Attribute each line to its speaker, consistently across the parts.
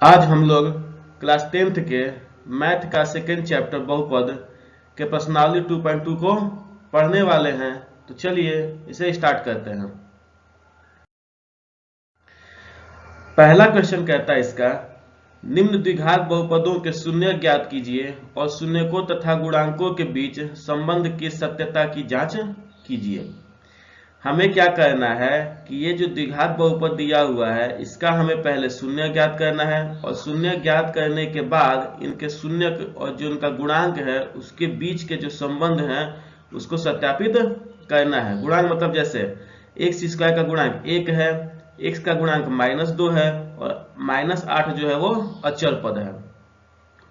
Speaker 1: आज हम लोग क्लास 10th के मैथ का सेकेंड चैप्टर बहुपद के प्रश्नावली 2.2 को पढ़ने वाले हैं। तो चलिए इसे स्टार्ट करते हैं। पहला क्वेश्चन कहता है इसका, निम्न द्विघात बहुपदों के शून्य ज्ञात कीजिए और शून्यकों तथा गुणांकों के बीच संबंध की सत्यता की जांच कीजिए। हमें क्या करना है कि ये जो द्विघात बहुपद दिया हुआ है इसका हमें पहले शून्य ज्ञात करना है और शून्य ज्ञात करने के बाद इनके शून्य और जो उनका गुणांक है उसके बीच के जो संबंध है उसको सत्यापित करना है। गुणांक मतलब जैसे एक्स स्क्वायर का गुणांक 1 है, एक्स का गुणांक -2 है और -8 जो है वो अचर पद है।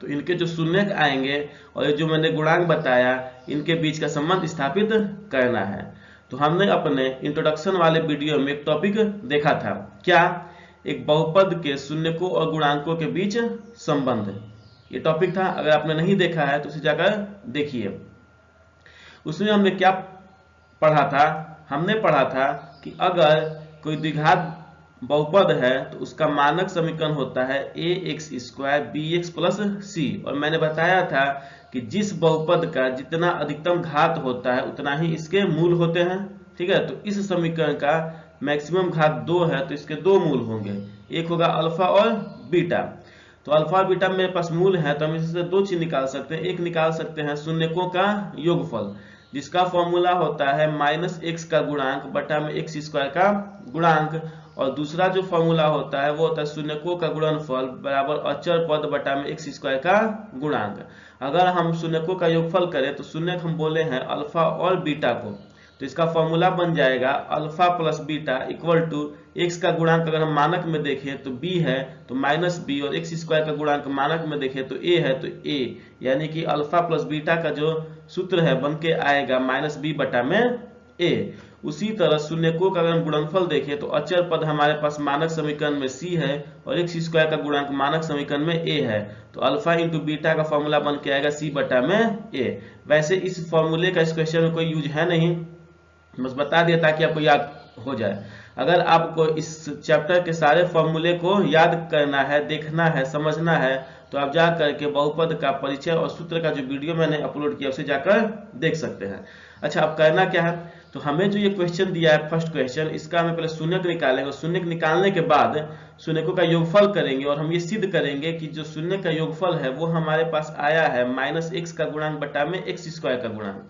Speaker 1: तो इनके जो शून्य आएंगे और जो मैंने गुणांक बताया इनके बीच का संबंध स्थापित करना है। तो हमने अपने इंट्रोडक्शन वाले वीडियो में एक टॉपिक देखा था, क्या? एक बहुपद के शून्यकों और गुणांकों के बीच संबंध। ये टॉपिक था, अगर आपने नहीं देखा है तो उसे जाकर देखिए। उसमें हमने क्या पढ़ा था? हमने पढ़ा था कि अगर कोई द्विघात बहुपद है तो उसका मानक समीकरण होता है ax² bx प्लस c। और मैंने बताया था कि जिस बहुपद का जितना अधिकतम घात होता है उतना ही इसके मूल होते हैं। ठीक है, तो इस समीकरण का मैक्सिमम घात 2 है तो इसके 2 मूल होंगे, एक होगा अल्फा और बीटा। तो अल्फा और बीटा मेरे पास मूल है तो हम इससे 2 चीज निकाल सकते हैं। एक निकाल सकते हैं शून्यकों का योगफल, जिसका फॉर्मूला होता है -x का गुणांक बटा में x² का गुणांक, और दूसरा जो फॉर्मूला होता है वो होता है शून्यकों का गुणनफल बराबर अचर पद बटा में x² का गुणांक। अगर हम शून्यकों का योगफल करें तो शून्यक हम बोले हैं अल्फा और बीटा को, तो इसका फॉर्मूला बन जाएगा alpha plus beta equal to x का गुणांक अगर हम मानक में देखें तो b है तो -b, और x² का गुणांक मानक में देखें तो a है तो a, यानी कि अल्फा प्लस बीटा का जो सूत्र है बन के आएगा -b बटा में a। उसी तरह शून्यकों का अगर हम गुणनफल देखें तो अचर पद हमारे पास मानक समीकरण में c है और x² का गुणांक मानक समीकरण में a है, तो अल्फा इंटू बीटा का फॉर्मूला बन के आएगा c बटा में a। वैसे इस फॉर्मूले का इस क्वेश्चन में कोई यूज है नहीं, बस बता दिया ताकि आपको याद हो जाए। अगर आपको इस चैप्टर के सारे फॉर्मूले को याद करना है, देखना है, समझना है तो आप जा करके बहुपद का परिचय और सूत्र का जो वीडियो मैंने अपलोड किया उसे जाकर देख सकते हैं। अच्छा, अब करना क्या है, तो हमें जो ये क्वेश्चन दिया है फर्स्ट क्वेश्चन, इसका हमें पहले शून्यक निकालेंगे। शून्यक निकालने के बाद शून्यकों का योगफल करेंगे और हम ये सिद्ध करेंगे कि जो शून्य का योगफल है वो हमारे पास आया है -x का गुणांक बटा में x² का गुणांक,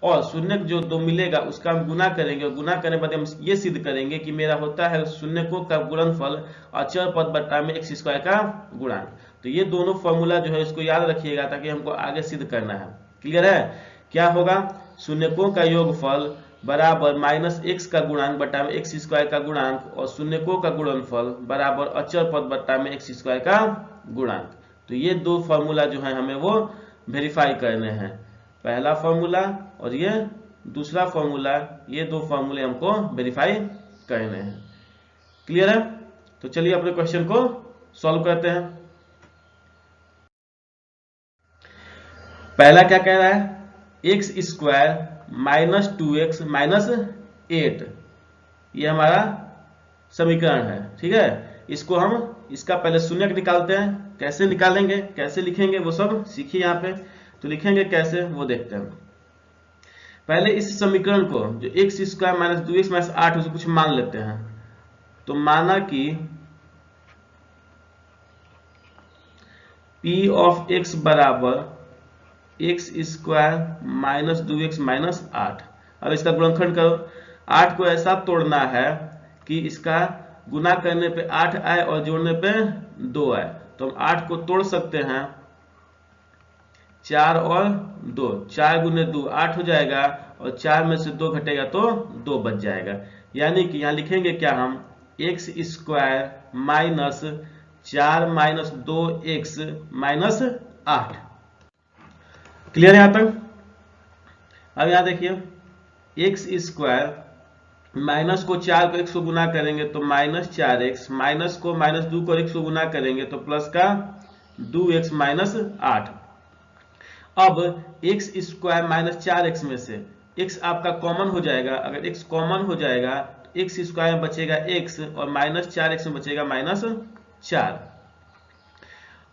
Speaker 1: और शून्यक जो 2 मिलेगा उसका हम गुना करेंगे और गुना करने के बाद हम ये सिद्ध करेंगे कि मेरा होता है शून्यकों का गुणनफल अचर पद बटा में x² का गुणांक। तो ये दोनों फॉर्मूला जो है इसको याद रखिएगा ताकि हमको आगे सिद्ध करना है। क्लियर है? क्या होगा? शून्यकों का योगफल बराबर -x का गुणांक बटा में x² का गुणांक और शून्यकों का गुणनफल बराबर अचर पद बटा में x² का गुणांक। तो ये 2 फॉर्मूला जो है हमें वो वेरीफाई करने हैं, पहला फॉर्मूला और ये दूसरा फॉर्मूला, ये 2 फॉर्मूले हमको वेरीफाई करने हैं। क्लियर है? तो चलिए अपने क्वेश्चन को सॉल्व करते हैं। पहला क्या कह रहा है? x² -2x -8, ये हमारा समीकरण है। ठीक है, इसको हम इसका पहले शून्यक निकालते हैं। कैसे निकालेंगे, कैसे लिखेंगे वो सब सीखिए यहाँ पे। तो लिखेंगे कैसे वो देखते हैं। पहले इस समीकरण को जो x² -2x -8 उसे कुछ मान लेते हैं। तो माना कि p ऑफ x बराबर x² -2x -8। अब इसका गुणनखंड करो। 8 को ऐसा तोड़ना है कि इसका गुना करने पे 8 आए और जोड़ने पे 2 आए। तो हम 8 को तोड़ सकते हैं, 4 और 2, 4 गुने 2 8 हो जाएगा और 4 में से 2 घटेगा तो 2 बच जाएगा। यानी कि यहाँ लिखेंगे क्या हम, x² -4 -2x -8। क्लियर है यहाँ तक? अब यहाँ देखिए, x² माइनस को 4 को 1 को गुना करेंगे तो -4x, माइनस को -2 को 1 को गुना करेंगे तो प्लस का 2x -8। अब x² -4x में से x आपका कॉमन हो जाएगा। अगर x कॉमन हो जाएगा तो x² में बचेगा x और -4x में बचेगा -4।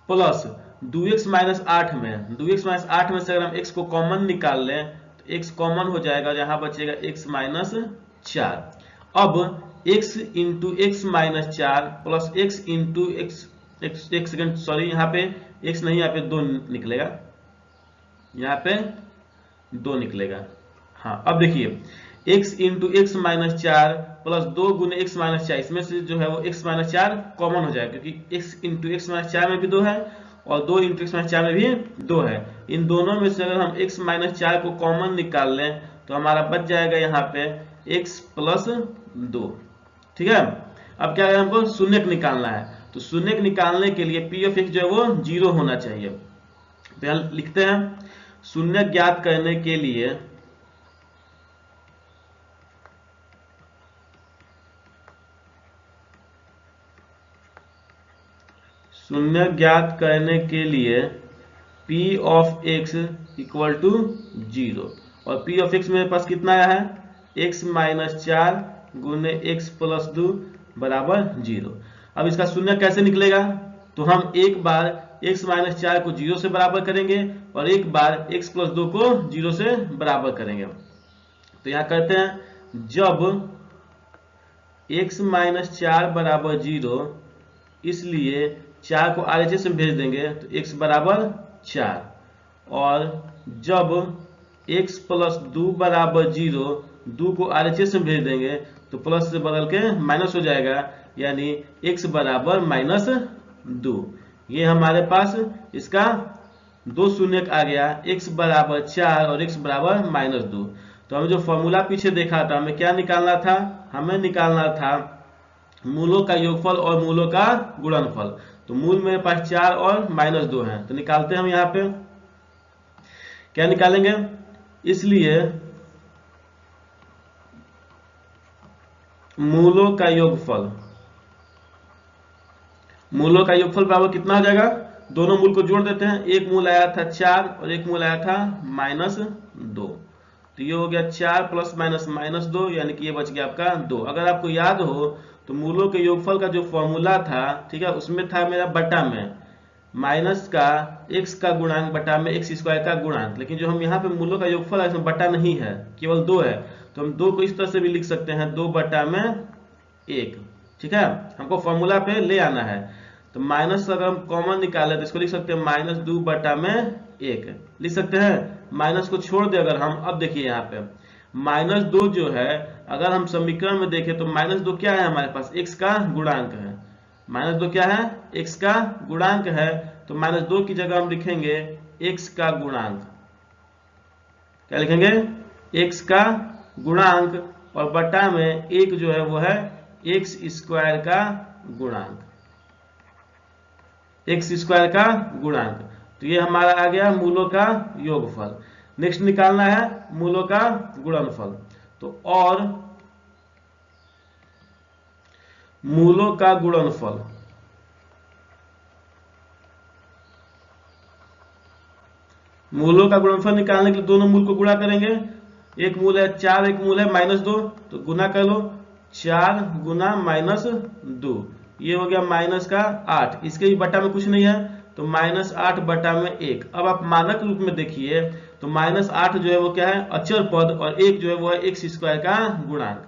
Speaker 1: प्लस 2x माइनस 8 में 2x-8 में से अगर हम x को कॉमन निकाल लें तो x कॉमन हो जाएगा, यहाँ बचेगा x माइनस 4। अब x into x minus 4 plus x into x second sorry यहाँ पे x नहीं, यहाँ पे 2 निकलेगा, यहाँ पे 2 निकलेगा। हाँ अब देखिए x into x minus 4 plus 2 गुने एक्स माइनस 4, इसमें से जो है वो x माइनस 4 कॉमन हो जाएगा, क्योंकि x इंटू एक्स माइनस 4 में भी 2 है और 2 इंटू एक्स माइनस 4 में भी 2 है। इन दोनों में से अगर हम x माइनस 4 को कॉमन निकाल लें तो हमारा बच जाएगा यहाँ पे x प्लस 2। ठीक है, अब क्या है, हमको शून्यक निकालना है, तो शून्यक निकालने के लिए p ऑफ x जो है वो 0 होना चाहिए। तो यहाँ लिखते हैं शून्यक ज्ञात करने के लिए p of x equal to 0, और p ऑफ x मेरे पास कितना आया है, x माइनस 4 गुने x प्लस 2 बराबर 0। अब इसका शून्य कैसे निकलेगा, तो हम एक बार x माइनस 4 को 0 से बराबर करेंगे और एक बार x प्लस 2 को 0 से बराबर करेंगे। तो यहाँ करते हैं जब x माइनस 4 बराबर 0, इसलिए 4 को RHS में भेज देंगे तो x बराबर 4, और जब x प्लस 2 बराबर 0, 2 को RHS में भेज देंगे तो प्लस से बदल के माइनस हो जाएगा, यानी x बराबर माइनस 2। ये हमारे पास इसका 2 शून्यक आ गया, x बराबर 4 और x बराबर माइनस 2। तो हमें जो फॉर्मूला पीछे देखा था, हमें क्या निकालना था, हमें निकालना था मूलों का योगफल और मूलों का गुणनफल। तो मूल मेरे पास 4 और माइनस 2 है, तो निकालते हैं हम यहाँ पे क्या निकालेंगे, इसलिए मूलों का योगफल बराबर कितना हो जाएगा, दोनों मूल को जोड़ देते हैं, एक मूल आया था 4 और एक मूल आया था माइनस 2, तो ये हो गया 4 प्लस माइनस 2, यानी कि ये बच गया आपका 2। अगर आपको याद हो तो मूलों के योगफल का जो फॉर्मूला था, ठीक है, उसमें था मेरा बटा में माइनस का x का गुणांक बटा में x स्क्वायर का गुणांक, लेकिन जो हम यहाँ पे मूलों का योगफल है इसमें बटा नहीं है, केवल 2 है, तो हम 2 को इस तरह से भी लिख सकते हैं 2 बटा में 1। ठीक है, हमको फॉर्मूला पे ले आना है, तो माइनस अगर हम कॉमन निकाले तो इसको लिख सकते हैं माइनस 2 बटा में 1 लिख सकते हैं, माइनस को छोड़ दे अगर हम, अब देखिए यहाँ पे माइनस 2 जो है, अगर हम समीकरण में देखें तो माइनस 2 क्या है हमारे पास, x का गुणांक है, माइनस 2 क्या है, x का गुणांक है, तो माइनस 2 की जगह हम लिखेंगे x का गुणांक, क्या लिखेंगे, x का गुणांक, और बटा में 1 जो है वो है x स्क्वायर का गुणांक, x स्क्वायर का गुणांक। तो ये हमारा आ गया मूलों का योगफल। नेक्स्ट निकालना है मूलों का गुणनफल, तो और मूलों का गुणनफल, मूलों का गुणनफल निकालने के लिए दोनों मूल को गुणा करेंगे, एक मूल है 4 एक मूल है माइनस 2, तो गुना कर लो, 4 गुना माइनस 2, ये हो गया माइनस का 8, इसके भी बटा में कुछ नहीं है तो माइनस 8 बटा में 1। अब आप मानक रूप में देखिए तो माइनस 8 जो है वो क्या है, अचर पद, और 1 जो है वो है x स्क्वायर का गुणांक।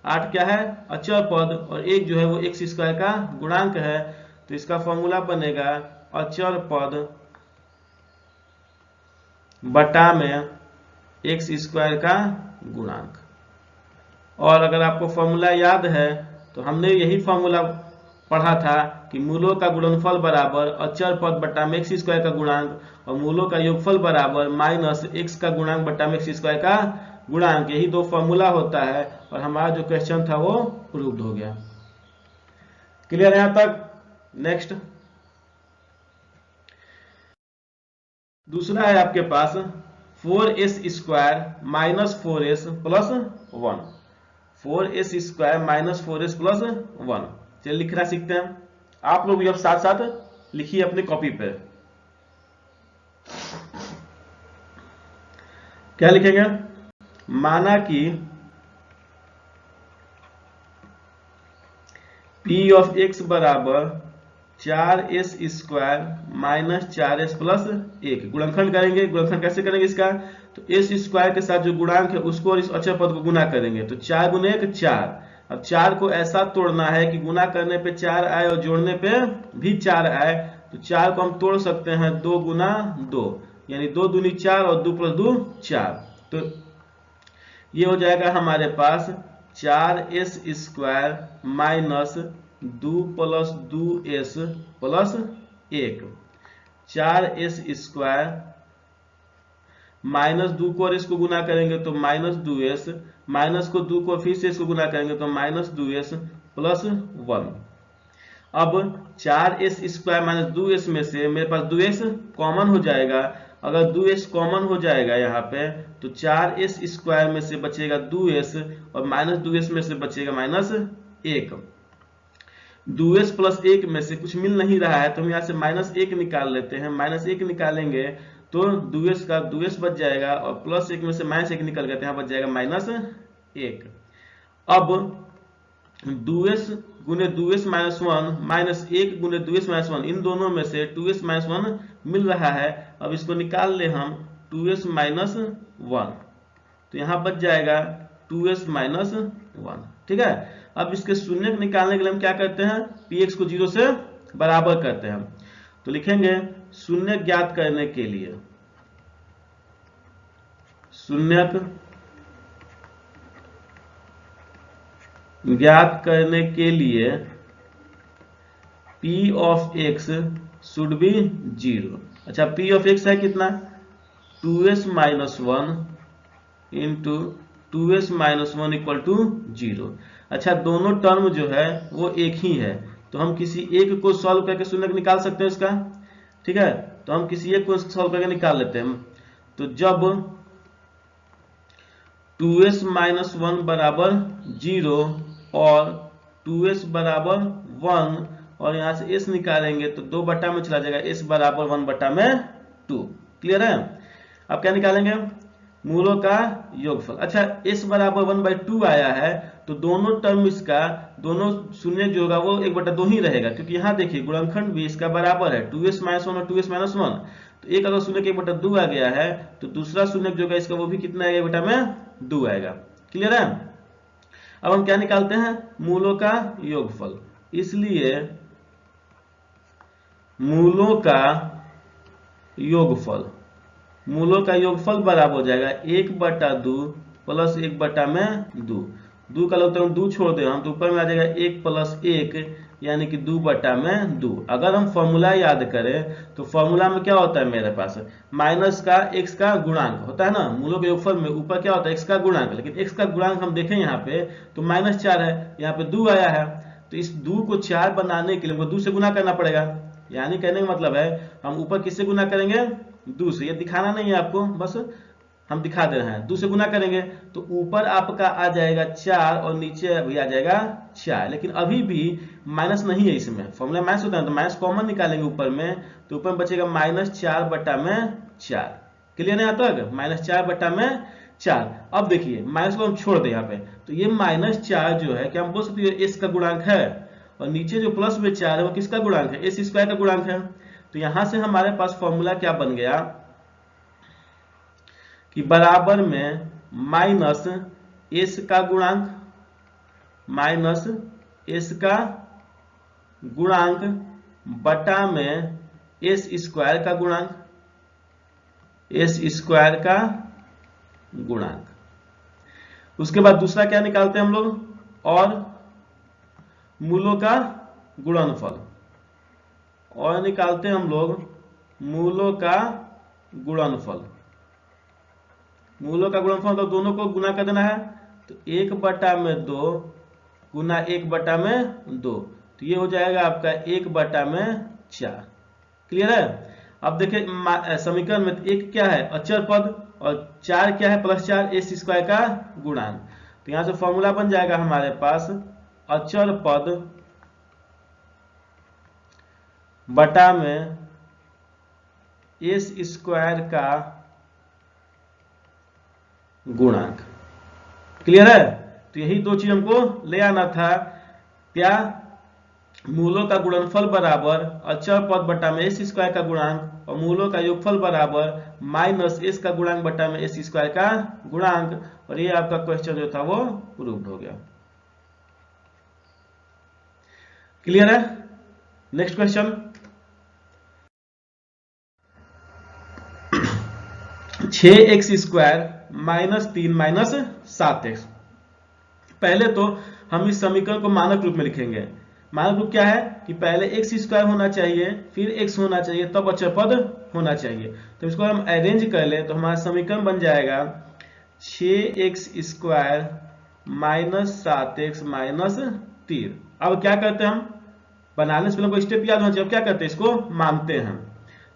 Speaker 1: 8 क्या है, अचर पद, और 1 जो है वो x स्क्वायर का गुणांक है, तो इसका फॉर्मूला बनेगा अचर पद बटा में x स्क्वायर का गुणांक। और अगर आपको फॉर्मूला याद है तो हमने यही फॉर्मूला पढ़ा था कि मूलों का गुणनफल बराबर अचर पद बटा में x स्क्वायर का गुणांक, और मूलों का योगफल बराबर माइनस x का गुणांक बटा में x स्क्वायर का गुणांक, यही 2 फॉर्मूला होता है, और हमारा जो क्वेश्चन था वो प्रूव्ड हो गया। क्लियर है यहां तक। नेक्स्ट दूसरा है आपके पास 4s square minus 4s plus 1, 4s square minus 4s plus 1। चलिए लिखना सीखते हैं, आप लोग भी अब साथ साथ लिखिए अपने कॉपी पे। क्या लिखेंगे, माना कि p ऑफ x बराबर 4s² माइनस 4s प्लस 1 गुणनखंड करेंगे। गुणनखंड कैसे करेंगे इसका? तो s² के साथ जो गुणांक है उसको और इस अचर पद को गुना करेंगे, तो 4 गुने 1 4। अब 4 को ऐसा तोड़ना है कि गुना करने पे 4 आए और जोड़ने पे भी 4 आए। तो 4 को हम तोड़ सकते हैं 2 गुना 2, यानी 2 दूनी 4 और 2 प्लस 2 4। तो ये हो जाएगा हमारे पास 4s² minus 2 plus 2s plus 1। 4s² minus 2 को और इसको गुना करेंगे तो माइनस 2s, माइनस को 2 को फिर से इसको गुना करेंगे तो माइनस 2s प्लस 1। अब 4s² माइनस 2s में से मेरे पास 2s कॉमन हो जाएगा। अगर 2s कॉमन हो जाएगा यहाँ पे तो 4s² में से बचेगा 2s और माइनस 2s में से बचेगा माइनस 1। 2s प्लस 1 में से कुछ मिल नहीं रहा है तो हम यहाँ से माइनस 1 निकाल लेते हैं। माइनस 1 निकालेंगे तो 2s का 2s बच जाएगा और प्लस 1 में से माइनस 1 निकल गया तो यहाँ बच जाएगा माइनस 1। अब 2s गुने 2s माइनस 1 माइनस 1 गुने 2s माइनस 1, इन दोनों में से 2s माइनस 1 मिल रहा है। अब इसको निकाल ले हम 2s माइनस 1, तो यहाँ बच जाएगा 2s माइनस 1। ठीक है, अब इसके शून्य निकालने के लिए हम क्या करते हैं? px को 0 से बराबर करते हैं। तो लिखेंगे शून्य ज्ञात करने के लिए, शून्यक ज्ञात करने के लिए p of x should be 0। अच्छा, p ऑफ x है कितना? 2s minus 1 into 2s minus 1 equal to 0। अच्छा, दोनों टर्म जो है वो एक ही है तो हम किसी एक को सॉल्व करके शून्य निकाल सकते हैं इसका। ठीक है, तो हम किसी एक को सॉल्व करके निकाल लेते हैं। तो जब 2s माइनस 1 बराबर 0 और 2s बराबर 1 और यहाँ से s निकालेंगे तो 2 बटा में चला जाएगा, s बराबर 1 बटा में 2। क्लियर है? अब क्या निकालेंगे? मूलों का योगफल। अच्छा, s बराबर 1/2 आया है तो दोनों टर्म इसका, दोनों शून्य जो होगा वो 1/2 ही रहेगा, क्योंकि यहाँ देखिए गुणनखंड भी इसका बराबर है 2s माइनस 1 और 2s माइनस 1। तो एक अगर शून्य 1/2 आ गया है तो दूसरा शून्य जो होगा इसका वो भी कितना आएगा? 1/2 आएगा। क्लियर है? अब हम क्या निकालते हैं? मूलों का योगफल। इसलिए मूलों का योगफल, मूलों का योगफल बराबर हो जाएगा 1/2 प्लस 1/2। 2 का लोग 2 छोड़ दे हम तो ऊपर में आ जाएगा 1 प्लस 1 यानी कि 2/2। अगर हम फॉर्मूला याद करें तो फॉर्मूला में क्या होता है मेरे पास? माइनस का x का गुणांक होता है ना। मूलों के योगफल में ऊपर क्या होता है? x का गुणांक। लेकिन x का गुणांक हम देखें यहाँ पे तो -4 है, यहाँ पे 2 आया है तो इस 2 को 4 बनाने के लिए हमको 2 से गुना करना पड़ेगा। यानी कहने का मतलब है हम ऊपर किससे गुना करेंगे? 2 से। ये दिखाना नहीं है आपको, बस हम दिखा दे रहे हैं। 2 से गुना करेंगे तो ऊपर आपका आ जाएगा 4 और नीचे भी आ जाएगा 4। लेकिन अभी भी माइनस नहीं है इसमें, फॉर्मूला माइनस होता है तो माइनस कॉमन निकालेंगे ऊपर में तो ऊपर में बचेगा -4/4। क्लियर है यहाँ तक? -4/4। अब देखिए माइनस को हम छोड़ दें यहाँ पे तो ये -4 जो है क्या हम बोल सकते हैं एस का गुणांक है, और नीचे जो प्लस में 4 है वो किसका गुणांक है? s² का गुणांक है। तो यहां से हमारे पास फॉर्मूला क्या बन गया कि बराबर में माइनस s का गुणांक, माइनस s का गुणांक बटा में s² का गुणांक, s² का गुणांक। उसके बाद दूसरा क्या निकालते हैं हम लोग? और मूलों का गुणनफल, और निकालते हैं हम लोग मूलों का गुणनफल। मूलों का गुणनफल तो दोनों को गुना कर देना है तो 1/2 गुना 1/2 तो ये हो जाएगा आपका 1/4। क्लियर है? अब देखिए समीकरण में 1 क्या है? अचर पद, और 4 क्या है? +4 s² का गुणांक। तो यहां से फॉर्मूला बन जाएगा हमारे पास अचर पद बटा में s² का गुणांक। क्लियर है? तो यही दो चीज हमको ले आना था। क्या? मूलों का गुणनफल बराबर अचर पद बटा में एस स्क्वायर का गुणांक और मूलों का योगफल बराबर माइनस एस का गुणांक बटा में एस स्क्वायर का गुणांक। और ये आपका क्वेश्चन जो था वो प्रूव्ड हो गया। क्लियर है? Next question, 6x² minus 3 minus 7x। पहले तो हम इस समीकरण को मानक रूप में लिखेंगे। मानक रूप क्या है कि पहले x² होना चाहिए, फिर x होना चाहिए, तब अचर पद होना चाहिए। तो इसको हम अरेंज कर ले तो हमारा समीकरण बन जाएगा 6x² माइनस 7x माइनस 3। अब क्या करते हैं हम, बनाने से पहले कोई स्टेप याद होना चाहिए। अब क्या करते हैं, इसको मानते हैं।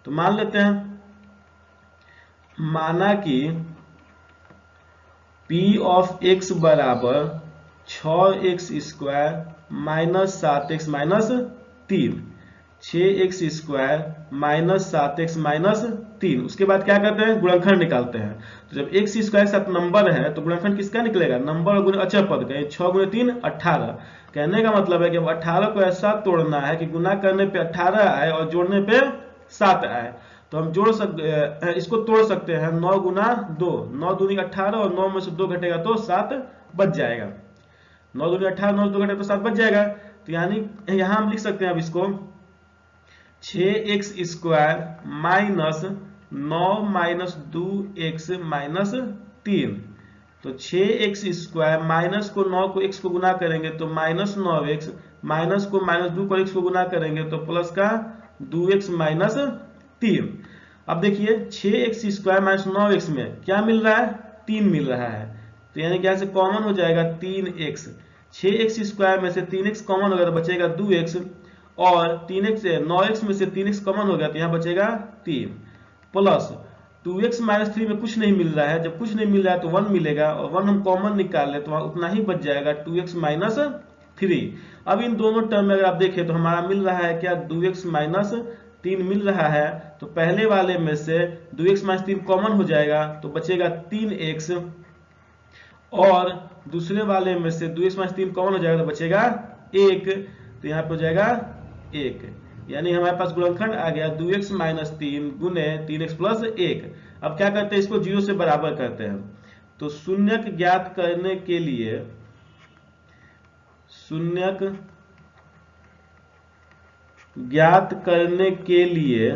Speaker 1: तो मान लेते हैं, माना कि p ऑफ x बराबर 6x² minus 7x minus 3, 6x² minus 7x minus 3। उसके बाद क्या करते हैं, गुणनखंड निकालते हैं। तो जब x² के साथ नंबर है तो गुणनखंड किसका निकलेगा, नंबर और गुणे अचर पद का। 6 गुणे 3 18। कहने का मतलब है कि 18 को ऐसा तोड़ना है कि गुना करने पे 18 आए और जोड़ने पे 7 आए। तो हम जोड़ सकते, इसको तोड़ सकते हैं। 9 गुना 2, 9 दूनी 18 और 9 में से 2 घटेगा तो 7 बच जाएगा। 9 दूनी 18, 9 से 2 घटेगा तो 7 बच जाएगा। तो यानी यहां हम लिख सकते हैं अब इसको 6x² minus 9 minus 2x minus 3। तो 6x² माइनस को 9 को x को गुना करेंगे तो माइनस 9x, माइनस को माइनस 2 को x को गुना करेंगे तो प्लस का 2x माइनस 3। अब देखिए 6x² माइनस 9x में क्या मिल रहा है, 3 मिल रहा है। तो यानी क्या से कॉमन हो जाएगा 3x। 6x² में से 3x कॉमन होगा तो बचेगा 2x, और 3x 9x में से 3x कॉमन हो गया तो यहाँ बचेगा 3, प्लस 2x माइनस 3 में कुछ नहीं मिल रहा है। जब कुछ नहीं मिल रहा है तो 1 मिलेगा, और 1 हम कॉमन निकाल ले तो वहां उतना ही बच जाएगा 2x माइनस 3। अब इन दोनों टर्म में अगर आप देखें तो हमारा मिल रहा है क्या, 2x माइनस 3 मिल रहा है। तो पहले वाले में से 2x माइनस 3 कॉमन हो जाएगा तो बचेगा 3x, और दूसरे वाले में से 2x माइनस 3 कॉमन हो जाएगा तो बचेगा 1। तो यहाँ पे हो जाएगा 1। यानी हमारे पास गुणनखंड आ गया 2x माइनस 3 गुने 3x प्लस 1। अब क्या करते हैं, इसको 0 से बराबर करते हैं। तो शून्यक ज्ञात करने के लिए, शून्यक ज्ञात करने के लिए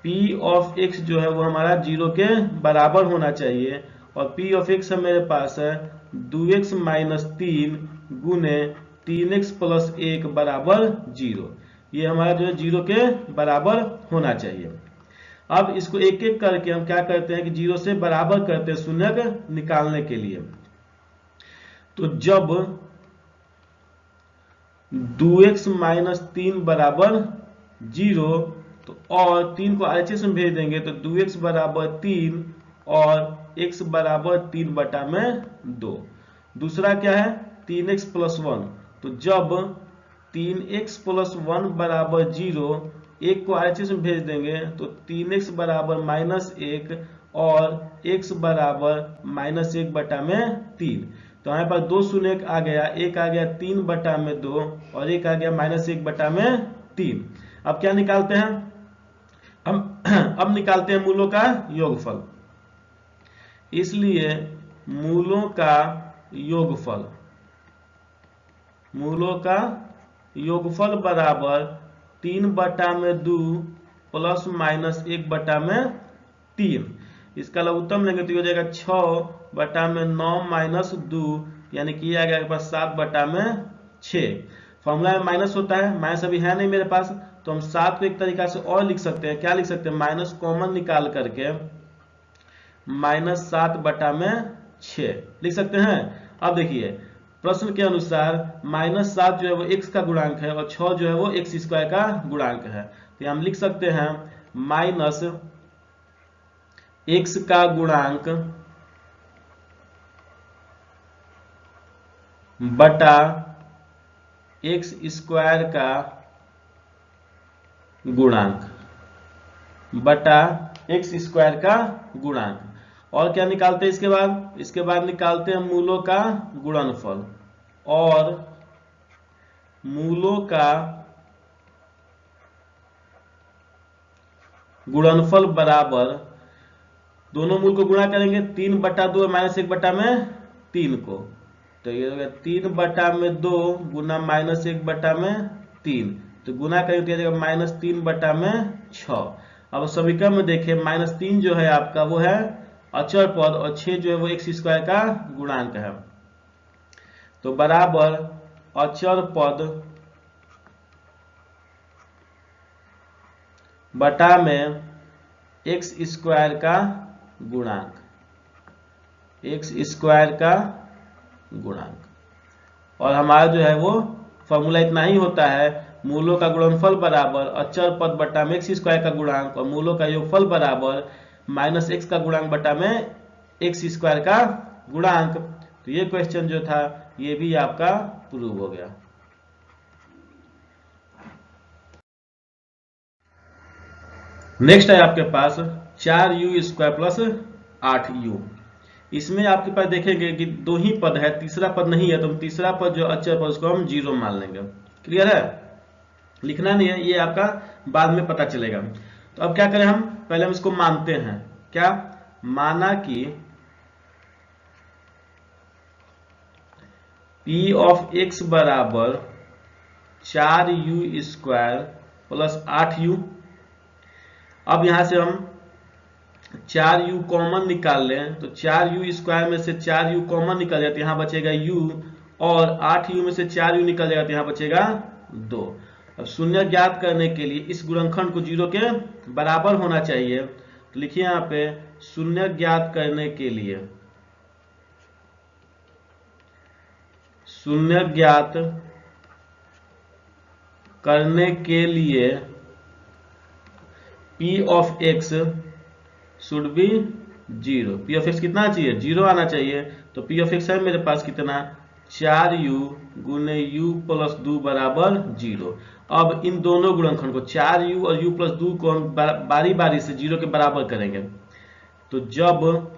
Speaker 1: p ऑफ x जो है वो हमारा 0 के बराबर होना चाहिए। और p ऑफ x मेरे पास है 2x माइनस 3 गुने 3x प्लस 1 बराबर 0। ये हमारा जो है 0 के बराबर होना चाहिए। अब इसको एक एक करके हम क्या करते हैं कि 0 से बराबर करते हैं शून्यक निकालने के लिए। तो जब 2x माइनस 3 बराबर 0, तो और 3 को RHS में भेज देंगे तो 2x बराबर 3 और x बराबर 3 बटा में 2। दूसरा क्या है, 3x प्लस 1। तो जब 3x प्लस 1 बराबर 0, 1 को RHS में भेज देंगे तो 3x बराबर माइनस 1 और x बराबर माइनस 1 बटा में 3। तो हमारे पास 2 शून्य आ गया, एक आ गया 3 बटा में 2 और एक आ गया माइनस 1 बटा में 3। अब क्या निकालते हैं हम, अब निकालते हैं मूलों का योगफल। इसलिए मूलों का योगफल, मूलों का योगफल बराबर 3 बटा में 2 प्लस माइनस 1 बटा में 3। इसका लघुत्तम लेंगे तो हो जाएगा 6 बटा में 9 माइनस 2, यानी कि आ गया पास 7 बटा में 6। फॉर्मूला में माइनस होता है, माइनस अभी है नहीं मेरे पास, तो हम 7 को एक तरीका से और लिख सकते हैं। क्या लिख सकते हैं, माइनस कॉमन निकाल करके माइनस 7 बटा में 6 लिख सकते हैं। अब देखिए प्रश्न के अनुसार माइनस 7 जो है वो x का गुणांक है और 6 जो है वो x² का गुणांक है। तो हम लिख सकते हैं माइनस x का गुणांक बटा x² का गुणांक बटा x² का गुणांक। और क्या निकालते हैं इसके बाद, इसके बाद निकालते हैं मूलों का गुणनफल। और मूलों का गुणनफल बराबर, दोनों मूल को गुणा करेंगे 3/2 और -1/3 को, तो ये हो गया 3/2 गुना -1/3, तो गुना करेंगे तो -3/6। अब समीकरण में देखें -3 जो है आपका वो है अचर पद और 6 जो है वो x² का गुणांक है, तो बराबर अचर पद बटा में x² का गुणांक, x² का गुणांक। और हमारा जो है वो फॉर्मूला इतना ही होता है, मूलों का गुणनफल बराबर अचर पद बटा में x² का गुणांक और मूलों का योगफल बराबर -x का गुणांक बटा में x² का गुणांक। तो ये क्वेश्चन जो था ये भी आपका प्रूव हो गया। नेक्स्ट है आपके पास 4u² प्लस 8u। इसमें आपके पास देखेंगे कि दो ही पद है, तीसरा पद नहीं है, तो हम तीसरा पद जो अचर पद उसको हम 0 मान लेंगे। क्लियर है, लिखना नहीं है, ये आपका बाद में पता चलेगा। तो अब क्या करें, हम पहले हम इसको मानते हैं। क्या माना कि p ऑफ x बराबर 4u² प्लस 8u। अब यहां से हम 4u कॉमन निकाल लें, तो 4u² में से 4u कॉमन निकल जाए तो यहां बचेगा u, और 8u में से 4u निकल जाएगा तो यहां बचेगा 2। अब शून्य ज्ञात करने के लिए इस गुणनखंड को 0 के बराबर होना चाहिए, तो लिखिए यहां पे शून्य ज्ञात करने के लिए, शून्य ज्ञात करने के लिए p of x should be 0। p of x कितना चाहिए, 0 आना चाहिए। तो p ऑफ x है मेरे पास कितना, 4u गुने u प्लस 2 बराबर 0। अब इन दोनों गुणनखंड को 4u और u प्लस 2 को हम बारी बारी से 0 के बराबर करेंगे। तो जब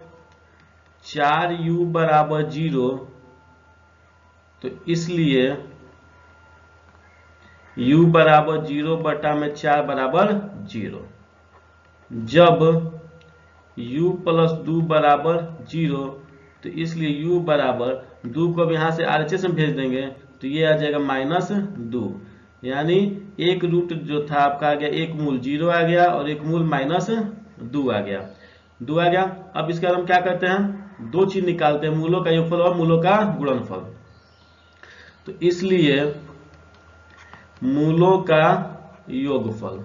Speaker 1: 4u बराबर 0, तो इसलिए u बराबर 0 बटा में 4 बराबर 0। जब u प्लस 2 बराबर 0, तो इसलिए u बराबर 2 को अब यहाँ से RHS में भेज देंगे, तो ये आ जाएगा -2, यानी एक रूट जो था आपका आ गया, एक मूल 0 आ गया और एक मूल -2 आ गया, 2 आ गया। अब इसके बाद हम क्या करते हैं, दो चीज निकालते हैं, मूलों का योगफल और मूलों का गुणनफल। तो इसलिए मूलों का योगफल,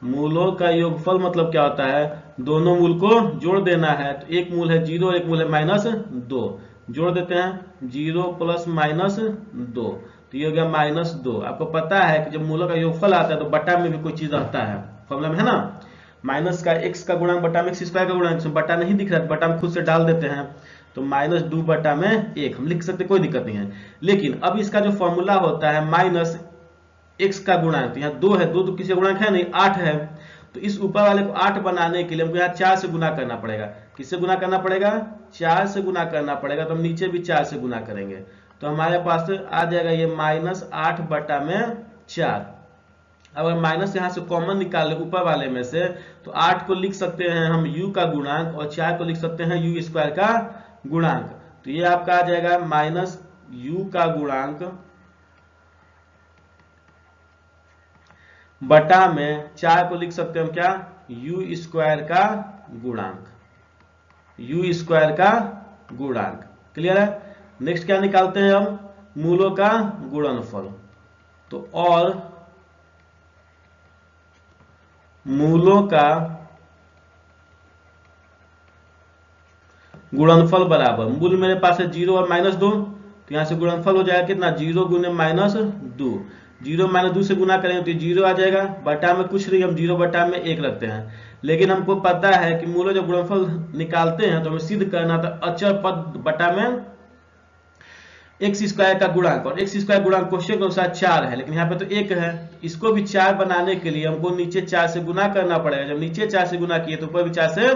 Speaker 1: मूलों का योगफल मतलब क्या होता है, दोनों मूल को जोड़ देना है। तो एक मूल है 0 और एक मूल है -2, जोड़ देते हैं 0 प्लस -2, तो ये हो गया -2। आपको पता है कि जब मूलों का योगफल आता है तो बटा में भी कोई चीज रहता है, फॉर्मूला में है ना, माइनस का x का गुणांक बटा में x² का गुणांक, बटा नहीं दिख रहा है, बटा में खुद से डाल देते हैं, तो -2 बटा में 1 हम लिख सकते, कोई दिक्कत नहीं है। लेकिन अब इसका जो फॉर्मूला होता है माइनस x का गुणांक, यहाँ 2 है, 2 तो किसी गुणांक है नहीं, 8 है, तो इस ऊपर वाले को 8 बनाने के लिए हमको यहाँ 4 से गुना करना पड़ेगा। किससे गुना करना पड़ेगा, 4 से गुना करना पड़ेगा, तो हम नीचे भी 4 से गुना करेंगे, तो हमारे पास आ जाएगा ये -8 बटा में 4। अगर माइनस यहाँ से कॉमन निकाल ले ऊपर वाले में से, तो 8 को लिख सकते हैं हम u का गुणांक और 4 को लिख सकते हैं u² का गुणांक। तो ये आपका आ जाएगा -u का गुणांक बटा में 4 को लिख सकते हैं हम क्या, u² का गुणांक, u² का गुणांक। क्लियर है। नेक्स्ट क्या निकालते हैं हम, मूलों का गुणनफल। तो और मूलों का गुणनफल बराबर, मूल मेरे पास है 0 और -2, तो यहां से गुणनफल हो जाएगा कितना, 0 गुने -2, 0 -2 से गुना करेंगे तो 0 आ जाएगा, बटा में कुछ नहीं, हम 0 बटा में 1 रखते हैं। लेकिन हमको पता है कि मूलों जब गुणनफल निकालते हैं तो हमें सिद्ध करना था अचर पद बटा में x² का गुणांक, और x² गुणांक क्वेश्चन के अनुसार 4 है, लेकिन यहाँ पे तो 1 है। इसको भी 4 बनाने के लिए हमको नीचे 4 से गुना करना पड़ेगा, जब नीचे 4 से गुना किए तो ऊपर भी 4 से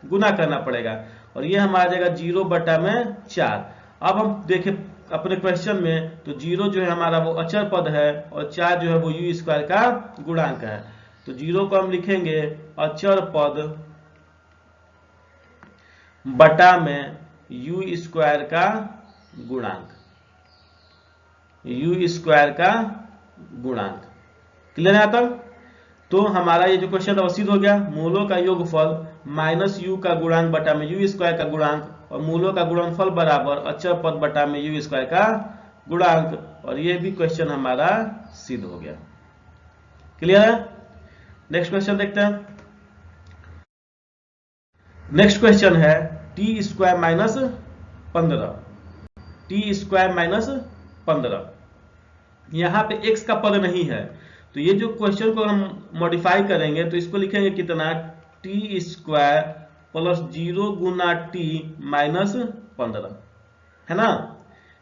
Speaker 1: गुना करना पड़ेगा, और ये हमारा जाएगा 0 बटा में 4। अब हम देखें अपने क्वेश्चन में, तो 0 जो है हमारा वो अचर पद है और 4 जो है वो यू स्क्वायर का गुणांक है। तो 0 को हम लिखेंगे अचर पद बटा में यू स्क्वायर का गुणांक, यू स्क्वायर का गुणांक। क्लियर है यहाँ तक? तो हमारा ये जो क्वेश्चन था सिद्ध हो गया। मूलों का योगफल माइनस यू का गुणांक बटा में यू स्क्वायर का गुणांक और मूलों का गुणनफल बराबर अचर पद बटा में यू स्क्वायर का गुणांक, और ये भी क्वेश्चन हमारा सिद्ध हो गया। क्लियर है? नेक्स्ट क्वेश्चन देखते हैं। नेक्स्ट क्वेश्चन है T square minus 15, T square minus 15। यहाँ पे x का पद नहीं है, तो ये जो क्वेश्चन को हम मॉडिफाई करेंगे तो इसको लिखेंगे कितना, टी स्क्वायर प्लस 0 गुना टी माइनस 15, है ना?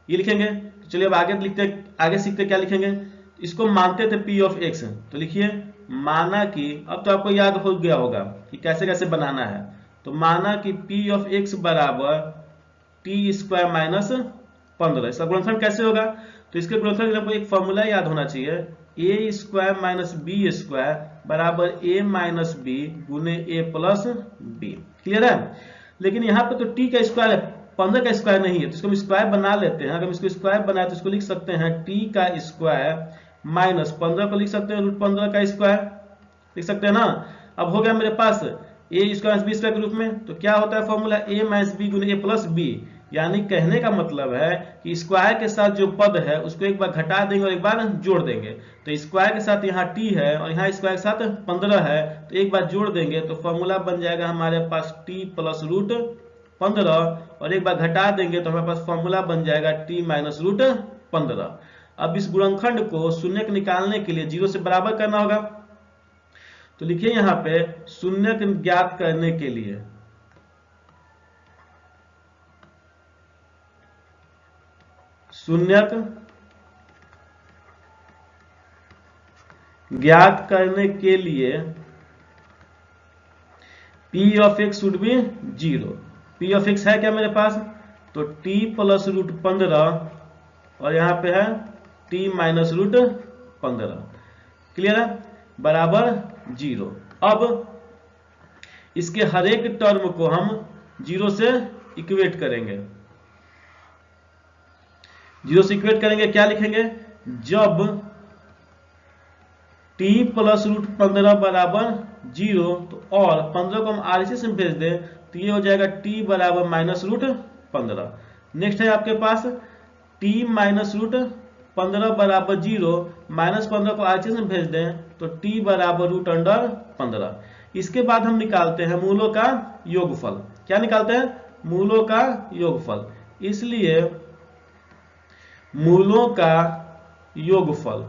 Speaker 1: ये लिखेंगे। तो चलिए अब आगे लिखते, आगे सीखते क्या लिखेंगे। इसको मानते थे p ऑफ x, तो लिखिए माना कि, अब तो आपको याद हो गया होगा कि कैसे कैसे बनाना है। तो माना कि p ऑफ x बराबर टी स्क्वायर माइनस 15। इसका गुणनफल कैसे होगा? तो इसके गुणनफल के लिए आपको एक फॉर्मूला याद होना चाहिए, ए स्क्वायर माइनस बी स्क्वायर बराबर ए माइनस बी गुने ए प्लस बी। क्लियर है? लेकिन यहाँ पे तो टी का स्क्वायर है, 15 का स्क्वायर नहीं है, तो इसको हम स्क्वायर बना लेते हैं। अगर हम इसको स्क्वायर बनाए तो इसको लिख सकते हैं टी का स्क्वायर माइनस 15 को लिख सकते हैं रूट 15 का स्क्वायर, लिख सकते हैं ना। अब हो गया मेरे पास ए स्क्वायर बी स्क्वायर के रूप में, तो क्या होता है फॉर्मूला, ए माइनस बी गुने ए प्लस बी। यानी कहने का मतलब है कि स्क्वायर के साथ जो पद है उसको एक बार घटा देंगे और एक बार जोड़ देंगे। तो स्क्वायर के साथ यहाँ टी है और यहाँ स्क्वायर के साथ 15 है, तो एक बार जोड़ देंगे तो फॉर्मूला बन जाएगा हमारे पास टी प्लस रूट 15, और एक बार घटा देंगे तो हमारे पास फॉर्मूला बन जाएगा टी माइनस रूट 15। अब इस गुणनखंड को शून्य निकालने के लिए 0 से बराबर करना होगा। तो लिखिए यहाँ पे शून्य ज्ञात करने के लिए, शून्यक ज्ञात करने के लिए p of x should be 0। p of x है क्या मेरे पास, तो t प्लस रूट 15 और यहाँ पे है t माइनस रूट 15। क्लियर है? बराबर 0। अब इसके हर एक टर्म को हम 0 से इक्वेट करेंगे। 0 से इक्वेट करेंगे, क्या लिखेंगे, जब t प्लस रूट 15 बराबर 0, तो और 15 को हम RHS से भेज दें तो ये हो जाएगा t बराबर माइनस रूट 15। नेक्स्ट है आपके पास t माइनस रूट 15 बराबर 0, माइनस 15 को RHS में भेज दें तो t बराबर रूट अंडर 15। इसके बाद हम निकालते हैं मूलों का योगफल। क्या निकालते हैं? मूलों का योगफल। इसलिए मूलों का योगफल,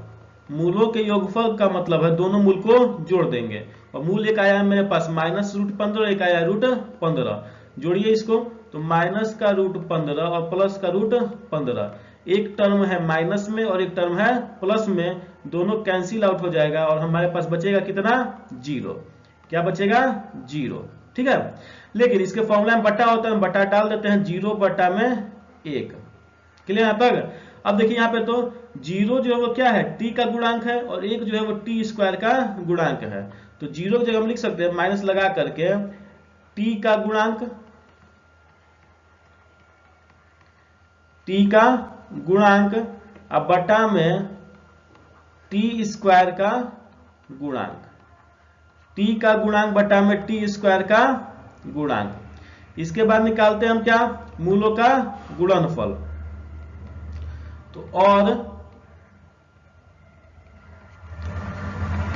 Speaker 1: मूलों के योगफल का मतलब है दोनों मूल को जोड़ देंगे, और मूल एक आया है मेरे पास माइनस रूट 15, एक आया रूट 15। जोड़िए इसको, तो माइनस का रूट 15 और प्लस का रूट 15। एक टर्म है माइनस में और एक टर्म है प्लस में, दोनों कैंसिल आउट हो जाएगा और हमारे पास बचेगा कितना, 0। क्या बचेगा, 0। ठीक है? लेकिन इसके फॉर्मूला में बटा होता है, हम बटा डाल देते हैं, 0 बटा में 1। क्लियर यहाँ तक? अब देखिए यहाँ पे तो 0 जो है वो क्या है, t का गुणांक है, और 1 जो है वो t स्क्वायर का गुणांक है। तो 0 की जगह हम लिख सकते हैं माइनस लगा करके t का गुणांक, t का गुणांक अब बटा में t स्क्वायर का गुणांक, t का गुणांक बटा में t स्क्वायर का गुणांक। इसके बाद निकालते हैं हम क्या, मूलों का गुणनफल। तो और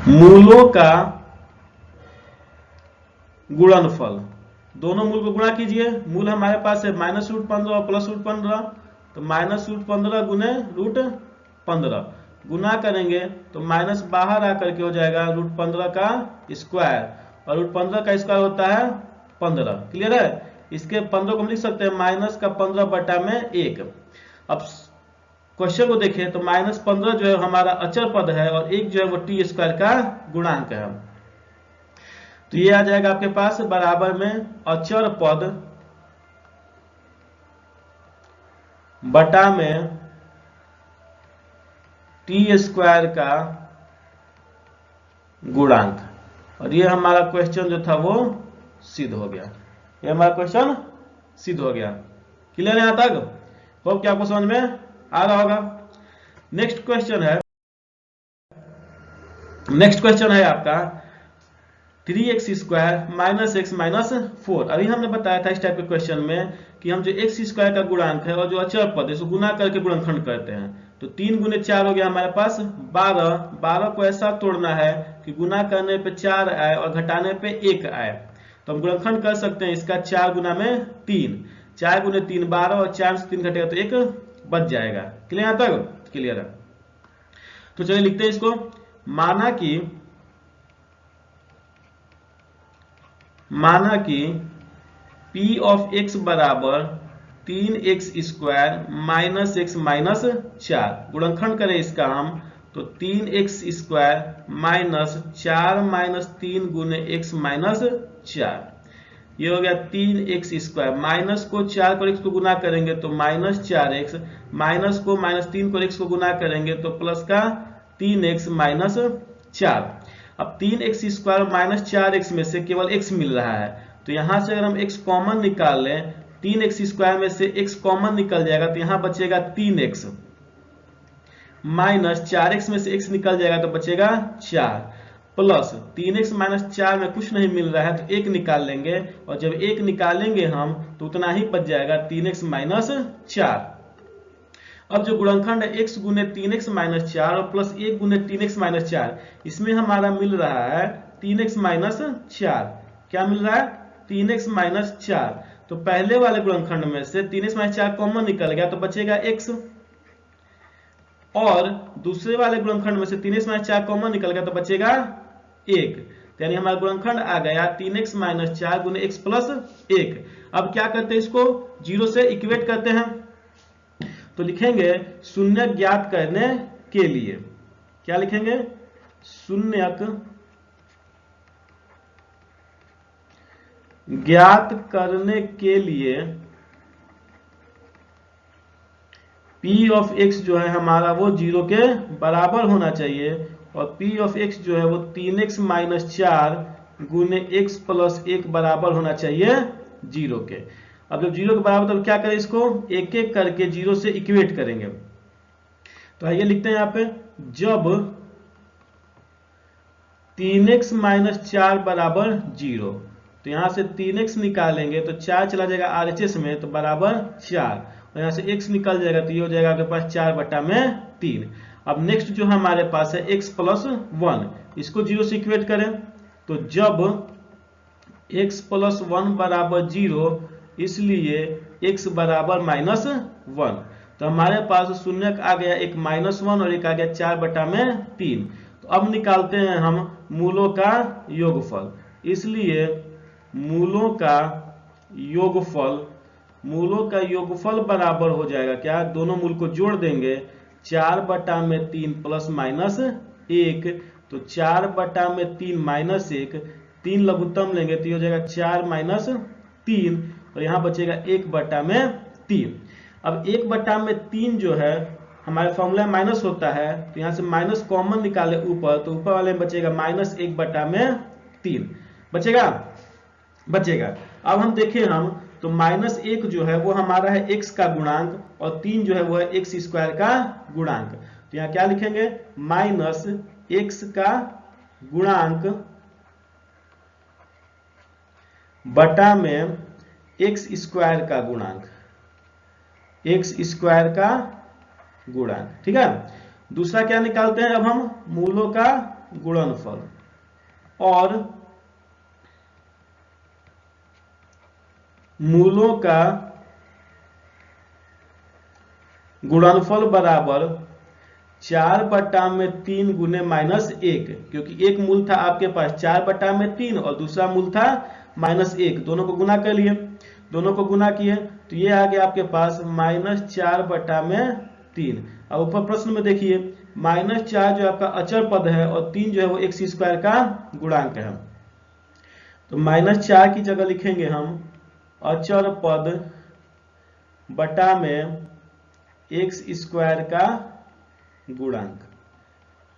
Speaker 1: मूलों का गुणनफल, दोनों मूल को गुणा कीजिए। मूल हमारे पास है माइनस रूट 15 और प्लस रूट 15, तो माइनस रूट 15 गुने रूट 15 गुना करेंगे तो माइनस बाहर आकर के हो जाएगा रूट 15 का स्क्वायर, और रूट 15 का स्क्वायर होता है 15। क्लियर है? इसके 15 को हम लिख सकते हैं माइनस का 15 बटा में 1। अब क्वेश्चन को देखें तो माइनस 15 जो है हमारा अचर पद है और 1 जो है वो टी स्क्वायर का गुणांक है। तो ये आ जाएगा आपके पास बराबर में अचर पद बटा में टी स्क्वायर का गुणांक। और ये हमारा क्वेश्चन जो था वो सिद्ध हो गया। ये हमारा क्वेश्चन सिद्ध हो गया। क्लियर है यहां तक? होप कि आपको समझ में आ रहा होगा। नेक्स्ट क्वेश्चन है आपका 3x² माइनस एक्स माइनस 4। अभी हमने बताया था इस टाइप के क्वेश्चन में कि हम जो x² का गुणांक है और जो अचर पद है इसको गुना करके गुणनखंड करते हैं। तो 3 गुने 4 हो गया हमारे पास 12। 12 को ऐसा तोड़ना है कि गुना करने पे 4 आए और घटाने पे 1 आए। तो हम गुणनखंड कर सकते हैं इसका 4 गुना में 3। 4 गुने 3 12 और 4 से 3 घटेगा तो 1 बच जाएगा। क्लियर यहाँ तक? क्लियर है। तो चलिए लिखते हैं इसको। माना कि P ऑफ x बराबर 3x² माइनस एक्स माइनस 4। गुणनखंड करें इसका हम तो 3x² माइनस 4 माइनस 3 गुने x माइनस 4। ये हो गया 3x²। माइनस को 4 को x को गुना करेंगे तो माइनस 4x, माइनस को माइनस 3 को x को गुना करेंगे तो प्लस का 3x माइनस 4। अब 3x² माइनस 4x में से केवल x मिल रहा है, तो यहां से अगर हम x कॉमन निकाल लें 3x² में से x कॉमन निकल जाएगा तो यहां बचेगा 3x, माइनस 4x में से x निकल जाएगा तो बचेगा 4, प्लस 3x माइनस 4 में कुछ नहीं मिल रहा है तो 1 निकाल लेंगे, और जब 1 निकालेंगे हम तो उतना ही बच जाएगा 3x माइनस 4। अब जो गुणनखंड है x गुने 3x माइनस 4 और प्लस 1 गुने 3x माइनस 4, इसमें हमारा मिल रहा है 3x माइनस 4। क्या मिल रहा है? 3x minus 4। तो पहले वाले गुणनखंड में से 3x माइनस 4 कॉमन निकल गया तो बचेगा x, और दूसरे वाले गुणनखंड में से 3x माइनस 4 कॉमन निकल गया तो बचेगा 1। यानी हमारा गुणनखंड आ गया 3x माइनस 4 गुने x प्लस 1। अब क्या करते हैं, इसको 0 से इक्वेट करते हैं। तो लिखेंगे शून्य ज्ञात करने के लिए, क्या लिखेंगे? शून्यक ज्ञात करने के लिए P ऑफ x जो है हमारा वो 0 के बराबर होना चाहिए, और P ऑफ x जो है वो 3x माइनस 4 गुने x प्लस 1 बराबर होना चाहिए 0 के। अब जब 0 के बराबर तब क्या करें, इसको एक एक करके 0 से इक्वेट करेंगे। तो आइए लिखते हैं यहाँ पे, जब 3x माइनस 4 बराबर 0, तो यहाँ से 3x निकालेंगे तो 4 चला जाएगा RHS में तो बराबर 4, और यहाँ से x निकल जाएगा तो ये हो जाएगा आपके पास 4 बटा में 3। अब नेक्स्ट जो हमारे पास है x प्लस 1, इसको 0 से इक्वेट करें तो जब x प्लस 1 बराबर 0, इसलिए x बराबर माइनस 1। तो हमारे पास शून्यक आ गया एक माइनस 1 और एक आ गया 4 बटा में 3। तो अब निकालते हैं हम मूलों का योगफल। इसलिए मूलों का योगफल बराबर हो जाएगा क्या, दोनों मूल को जोड़ देंगे 4 बटा में 3 प्लस माइनस 1, तो 4 बटा में 3 माइनस 1, 3 लघुत्तम लेंगे तो ये हो जाएगा 4 माइनस 3, और यहाँ बचेगा 1 बटा में 3। अब 1 बटा में 3 जो है हमारे फॉर्मूला माइनस होता है, तो यहाँ से माइनस कॉमन निकाले ऊपर, तो ऊपर वाले में बचेगा माइनस 1 बटा में 3 बचेगा। अब हम देखें हम तो माइनस 1 जो है वो हमारा है x का गुणांक, और 3 जो है वो है x² का गुणांक। तो यहाँ क्या लिखेंगे, माइनस x का गुणांक बटा में x² का गुणांक, x² का गुणांक। ठीक है, दूसरा क्या निकालते हैं अब हम, मूलों का गुणनफल, और मूलों का गुणनफल बराबर 4 बटा में 3 गुने माइनस 1, क्योंकि एक मूल था आपके पास 4 बटा में 3 और दूसरा मूल था माइनस 1, दोनों को गुना कर लिए, दोनों को गुना किए तो ये आ गया आपके पास माइनस 4 बटा में 3। अब ऊपर प्रश्न में देखिए माइनस 4 जो आपका अचर पद है और 3 जो है वो x² का गुणांक है, तो माइनस 4 की जगह लिखेंगे हम अचर पद बटा में एक्स स्क्वायर का गुणांक।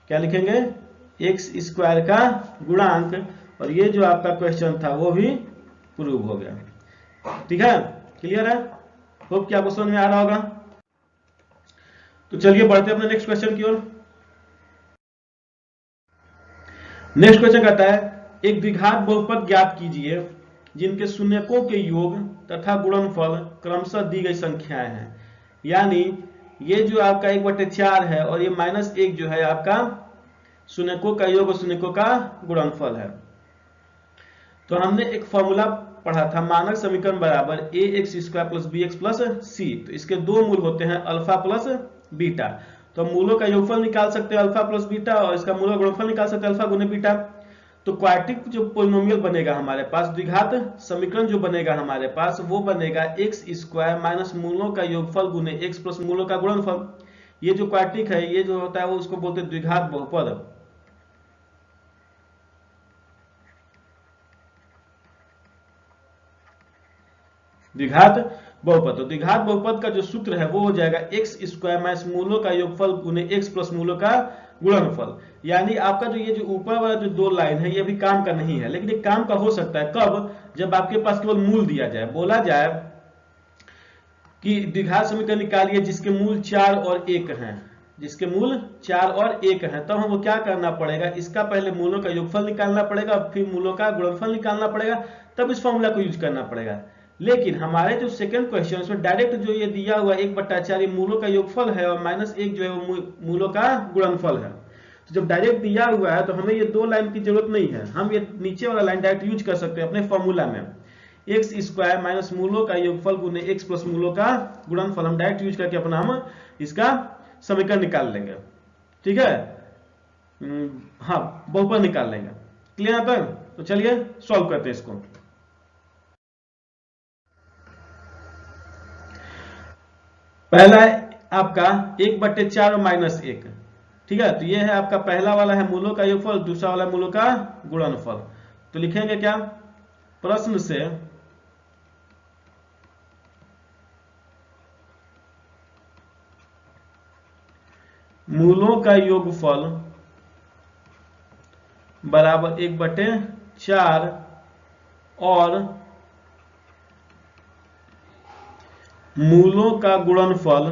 Speaker 1: क्या लिखेंगे? एक्स स्क्वायर का गुणांक। और ये जो आपका क्वेश्चन था वो भी प्रूव हो गया। ठीक है, क्लियर है? होप कि आपको समझ में आ रहा होगा। तो चलिए बढ़ते अपने नेक्स्ट क्वेश्चन की ओर। नेक्स्ट क्वेश्चन कहता है एक द्विघात बहुपद ज्ञात कीजिए जिनके शून्यकों के योग तथा गुणनफल क्रमशः दी गई संख्याएं हैं। यानी ये जो आपका 1/4 है और ये -1 जो है आपका शून्यकों का योग और शून्यकों का गुणनफल है। तो हमने एक फॉर्मूला पढ़ा था, मानक समीकरण बराबर ax² + bx + c। तो इसके दो मूल होते हैं अल्फा प्लस बीटा। तो मूलों का योगफल निकाल सकते हैं अल्फा प्लस बीटा और इसका मूल गुणनफल निकाल सकते हैं अल्फा गुने बीटा। तो क्वाड्रेटिक जो पोलिनोमियल बनेगा हमारे पास, द्विघात समीकरण जो बनेगा हमारे पास, वो बनेगा x² - मूलों का योगफल गुने x + मूलों का गुणनफल। ये जो क्वाड्रेटिक है, ये जो होता है वो उसको बोलते हैं द्विघात बहुपद। द्विघात बहुपद। तो द्विघात बहुपद का जो सूत्र है वो हो जाएगा x² - मूलों का योगफल गुने x + मूलों का गुणनफल। यानी आपका जो ये जो ऊपर वाला जो दो लाइन है ये अभी काम का नहीं है, लेकिन ये काम का हो सकता है कब? जब आपके पास केवल मूल दिया जाए, बोला जाए कि द्विघात समीकरण निकालिए जिसके मूल 4 और 1 हैं, जिसके मूल 4 और 1 हैं, तब हमको क्या करना पड़ेगा? इसका पहले मूलों का योगफल निकालना पड़ेगा, फिर मूलों का गुणनफल निकालना पड़ेगा, तब इस फॉर्मूला को यूज करना पड़ेगा। लेकिन हमारे जो सेकंड क्वेश्चन उसमें डायरेक्ट जो ये दिया हुआ 1/4 मूलों का योगफल है और -1 जो है वो मूलों का गुणनफल है। तो जब डायरेक्ट दिया हुआ है तो हमें ये दो लाइन की जरूरत नहीं है, हम ये नीचे वाला लाइन डायरेक्ट यूज कर सकते हैं अपने फॉर्मूला में। x² - मूलों का योगफल गुने x + मूलों का गुणनफल हम डायरेक्ट यूज करके अपना हम इसका समीकरण निकाल लेंगे। ठीक है, हाँ, बहुपद निकाल लेंगे। क्लियर है तक? तो चलिए सॉल्व करते हैं इसको। पहला है आपका 1/4 और -1। ठीक है, तो ये है आपका पहला वाला है मूलों का योगफल, दूसरा वाला मूलों का गुणनफल। तो लिखेंगे क्या? प्रश्न से मूलों का योगफल बराबर 1/4 और मूलों का गुणनफल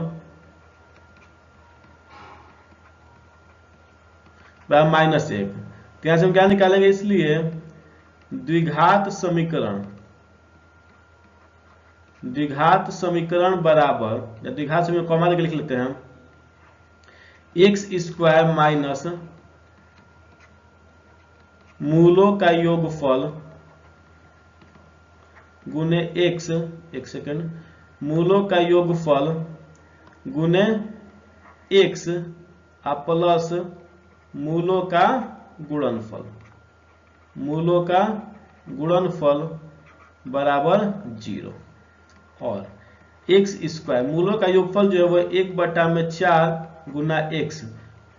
Speaker 1: बराबर -1। तो यहां से हम क्या निकालेंगे? इसलिए द्विघात समीकरण बराबर, या द्विघात समीकरण कॉमा लेके लिख लेते हैं, x² - मूलों का योगफल गुने x, एक सेकेंड, मूलों का योगफल गुने x प्लस मूलों का गुणनफल। मूलों का गुणनफल बराबर 0 और x², मूलों का योगफल जो है वो 1/4 गुना x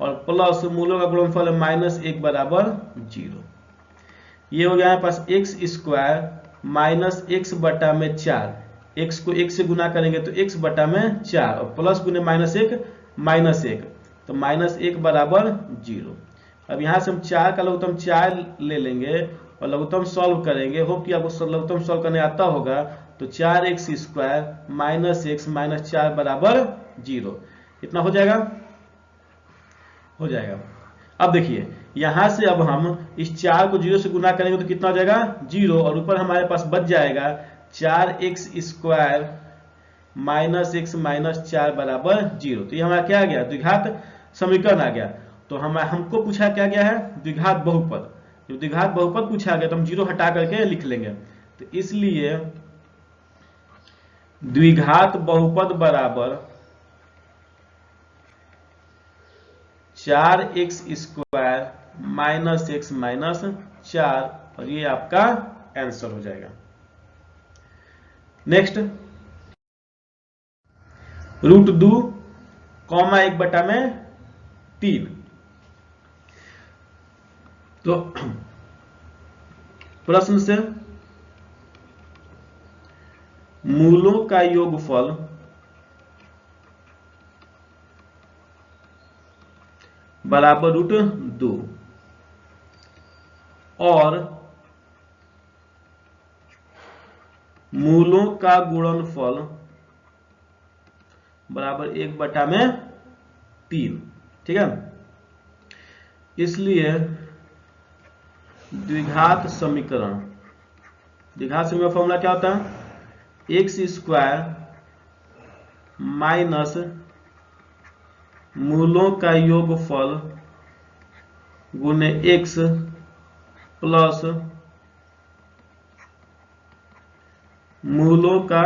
Speaker 1: और प्लस मूलों का गुणनफल है -1 बराबर 0। ये हो गया हमारे पास x² - x/4। x को 1 से गुना करेंगे तो x/4 और प्लस गुने -1, तो -1 बराबर 0। अब यहां से हम 4 का लघुत्तम 4 ले लेंगे और लघुत्तम सॉल्व करेंगे। होप कि आपको लघुत्तम सॉल्व करने आता होगा। तो 4x² - x - 4 बराबर 0। इतना हो जाएगा? हो जाएगा। अब देखिए यहां से अब हम इस 4 को 0 से गुना करेंगे तो कितना हो जाएगा? 0, और ऊपर हमारे पास बच जाएगा 4x² - x - 4 बराबर 0। तो ये हमारा क्या आ गया? द्विघात समीकरण आ गया। तो हमको पूछा क्या गया है? द्विघात बहुपद। जो द्विघात बहुपद पूछा गया तो हम 0 हटा करके लिख लेंगे। तो इसलिए द्विघात बहुपद बराबर 4x² - x - 4, और ये आपका आंसर हो जाएगा। नेक्स्ट, √2, 1/3। तो प्रश्न से मूलों का योगफल बराबर रूट 2 और मूलों का गुणनफल बराबर 1/3। ठीक है, इसलिए द्विघात समीकरण फॉर्मूला क्या होता है? x² माइनस मूलों का योगफल गुने x प्लस मूलों का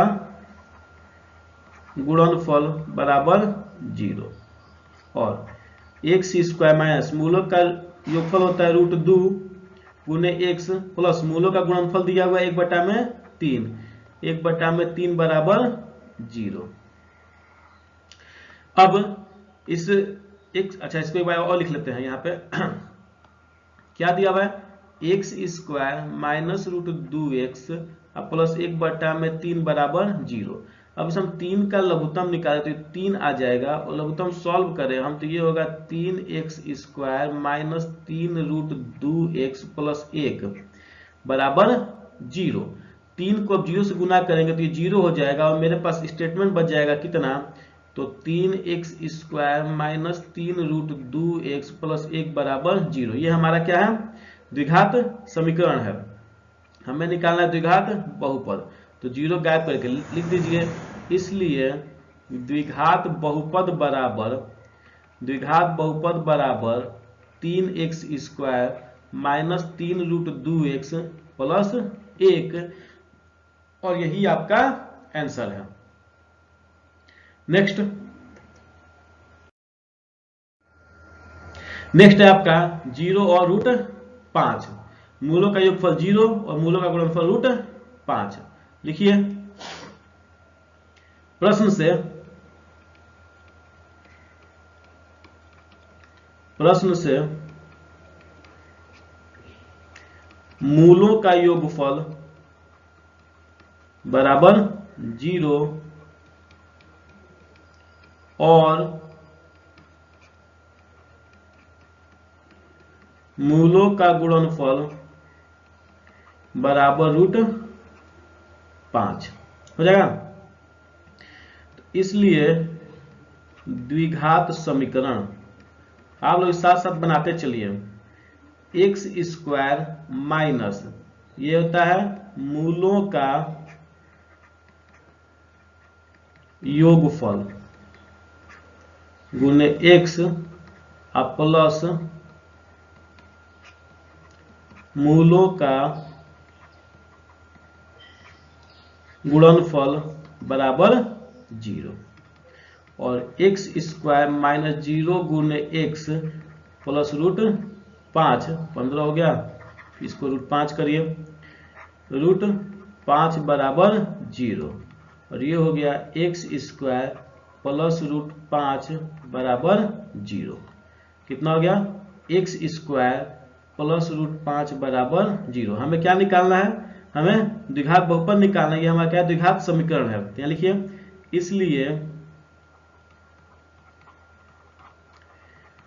Speaker 1: गुणनफल बराबर 0 और x² माइनस मूलों का योगफल होता है रूट 2 गुने x प्लस मूलों का गुणनफल दिया हुआ है 1/3, 1/3 बराबर 0। अब इस अच्छा इसको एक बार और लिख लेते हैं यहाँ पे क्या दिया हुआ है? x² minus root 2x plus 1/3 बराबर 0। अब इस हम 3 का लघुत्तम निकाले तो 3 आ जाएगा और लघुत्तम सॉल्व करें हम तो ये होगा 3x² minus 3 root 2x plus 1 बराबर 0। 3 को अब 0 से गुना करेंगे तो ये 0 हो जाएगा और मेरे पास स्टेटमेंट बच जाएगा कितना? तो 3x² minus 3 root 2x plus 1 बराबर 0। ये हमारा क्या है? द्विघात समीकरण है। हमें निकालना है द्विघात बहुपद, तो 0 गायब करके लिख दीजिए। इसलिए द्विघात बहुपद बराबर 3x² minus 3 root 2x plus 1 और यही आपका आंसर है। नेक्स्ट है आपका 0 और रूट 5। मूलों का योगफल 0 और मूलों का गुणनफल रूट 5। लिखिए प्रश्न से मूलों का योगफल बराबर 0 और मूलों का गुणनफल बराबर रूट 5 हो जाएगा। तो इसलिए द्विघात समीकरण आप लोग साथ साथ बनाते चलिए। x² माइनस ये होता है मूलों का योगफल गुने x प्लस मूलों का गुणनफल बराबर 0 और x² माइनस 0 गुने x प्लस रूट 5 15 हो गया। इसको रूट 5 करिए, रूट 5 बराबर 0 और ये हो गया x² प्लस रूट 5 बराबर 0। कितना हो गया? x² प्लस रूट 5 बराबर 0। हमें क्या निकालना है? हमें द्विघात बहुपद निकालना है। ये हमारा क्या द्विघात समीकरण है। यहाँ लिखिए इसलिए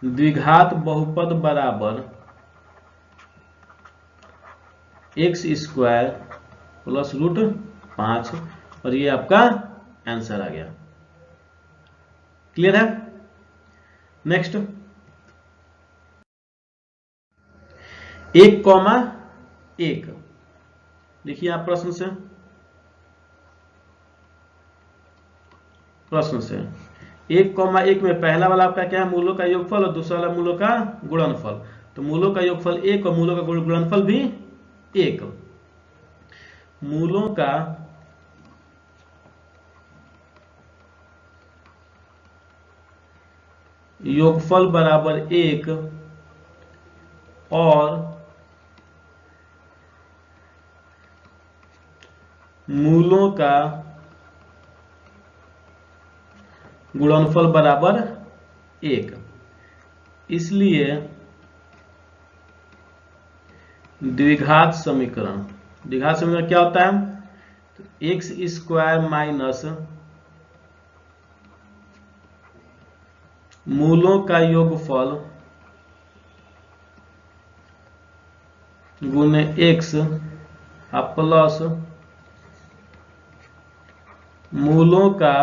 Speaker 1: द्विघात बहुपद बराबर x² प्लस रूट 5 और ये आपका आंसर आ गया। क्लियर है? नेक्स्ट 1,1 देखिए आप प्रश्न से 1,1 में पहला वाला आपका क्या है? मूलों का योगफल और दूसरा वाला मूलों का गुणनफल। तो मूलों का योगफल 1 और मूलों का गुणनफल भी 1। मूलों का योगफल बराबर 1 और मूलों का गुणनफल बराबर 1। इसलिए द्विघात समीकरण क्या होता है? तो x² माइनस मूलों का योगफल गुने x प्लस मूलों का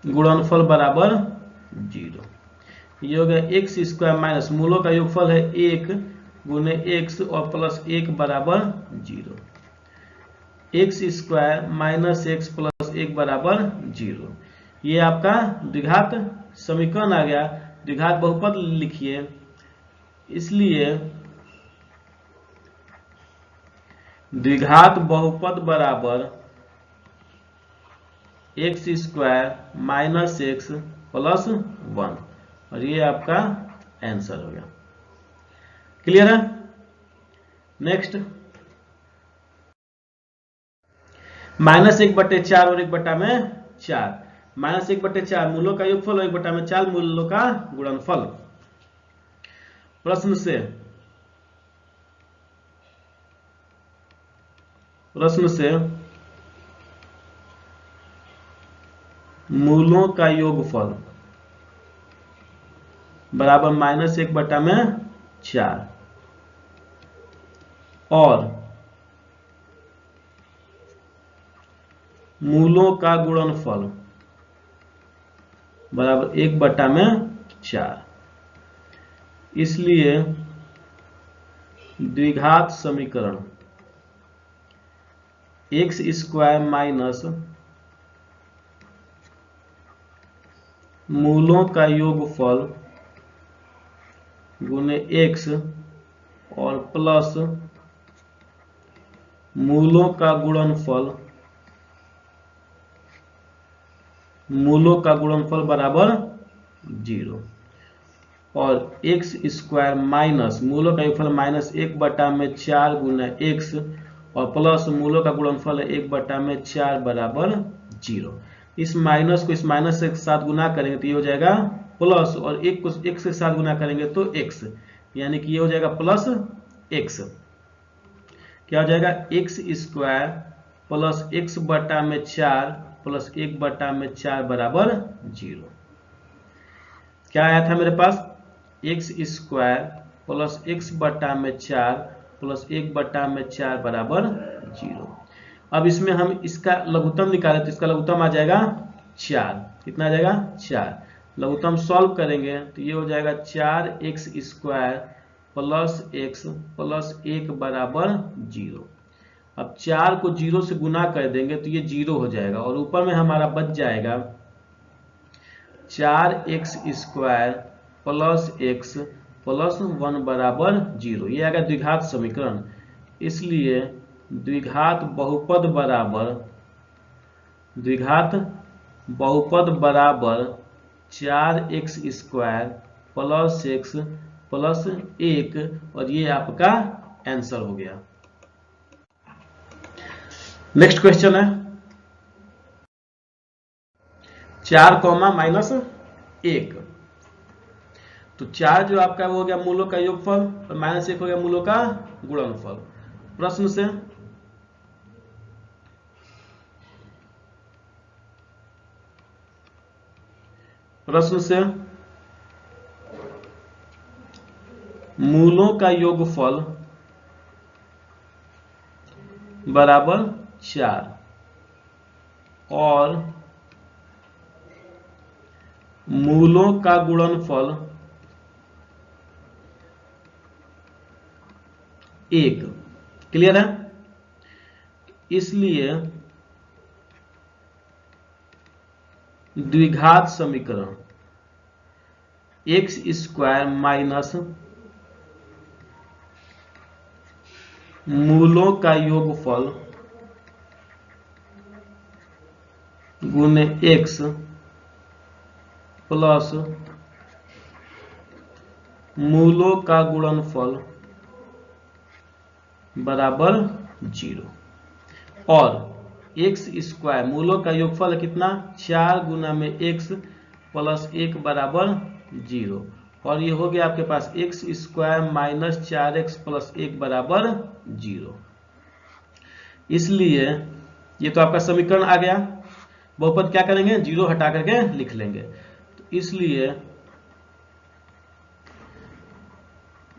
Speaker 1: गुणनफल बराबर 0। ये हो गया एक्स स्क्वायर माइनस मूलों का योगफल है 1 गुने x और प्लस 1 बराबर 0। X square minus x plus 1 बराबर 0। ये आपका द्विघात समीकरण आ गया। द्विघात बहुपद लिखिए, इसलिए द्विघात बहुपद बराबर x square minus x plus 1, और ये आपका आंसर हो गया। क्लियर है? नेक्स्ट, -1/4 और 1/4। -1/4 मूलों का योगफल और 1/4 मूलों का गुणनफल। प्रश्न से मूलों का योगफल बराबर -1/4 और मूलों का गुणनफल बराबर 1/4। इसलिए द्विघात समीकरण एक्स स्क्वायर माइनस मूलों का योगफल गुने x और प्लस मूलों का गुणनफल बराबर 0, और एक्स स्क्वायर माइनस मूलों का योगफल -1/4 गुना x और प्लस मूलों का गुणनफल है 1/4 बराबर 0। इस माइनस को इस माइनस के साथ गुना करेंगे तो ये हो जाएगा प्लस, और एक को x के साथ गुना करेंगे तो x, यानी कि ये हो जाएगा प्लस x। क्या हो जाएगा? X square plus x/4 plus 1/4 बराबर 0। क्या आया था मेरे पास? X square plus x/4 plus 1/4 बराबर 0। अब इसमें हम इसका लघुत्तम निकालें तो इसका लघुत्तम आ जाएगा 4। कितना आ जाएगा? 4। लघुत्तम सॉल्व करेंगे तो ये हो जाएगा 4x square plus x plus 1 बराबर 0। अब 4 को 0 से गुना कर देंगे तो ये 0 हो जाएगा, और ऊपर में हमारा बच जाएगा 4x square plus x plus 1 बराबर 0। ये आएगा द्विघात समीकरण। इसलिए द्विघात बहुपद बराबर 4x square plus x plus 1, और ये आपका आंसर हो गया। नेक्स्ट क्वेश्चन है 4 -1। तो 4 जो आपका वो हो गया मूलों का योगफल, और -1 हो गया मूलों का गुणनफल। प्रश्न से मूलों का योगफल बराबर 4 और मूलों का गुणनफल 1। क्लियर है? इसलिए द्विघात समीकरण एक्स स्क्वायर माइनस मूलों का योगफल गुने x प्लस मूलों का गुणनफल बराबर 0, और एक्स स्क्वायर मूलों का योगफल कितना? 4 गुना में x प्लस 1 बराबर 0, और ये हो गया आपके पास x square minus 4x plus 1 बराबर 0। इसलिए ये तो आपका समीकरण आ गया। बहुपद क्या करेंगे? 0 हटा करके लिख लेंगे। तो इसलिए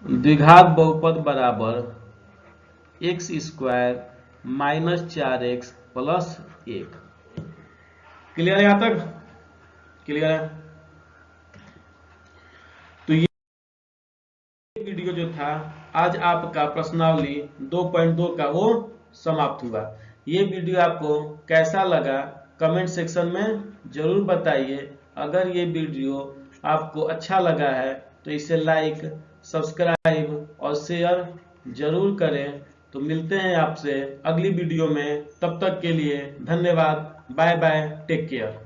Speaker 1: द्विघात बहुपद बराबर x square minus 4x plus 1। Clear है? यहां तक क्लियर है? तो ये वीडियो जो था आज आपका प्रश्नावली 2.2 का वो समाप्त हुआ। ये वीडियो आपको कैसा लगा कमेंट सेक्शन में जरूर बताइए। अगर ये वीडियो आपको अच्छा लगा है तो इसे लाइक, सब्सक्राइब और शेयर जरूर करें। तो मिलते हैं आपसे अगली वीडियो में, तब तक के लिए धन्यवाद। Bye bye, take care.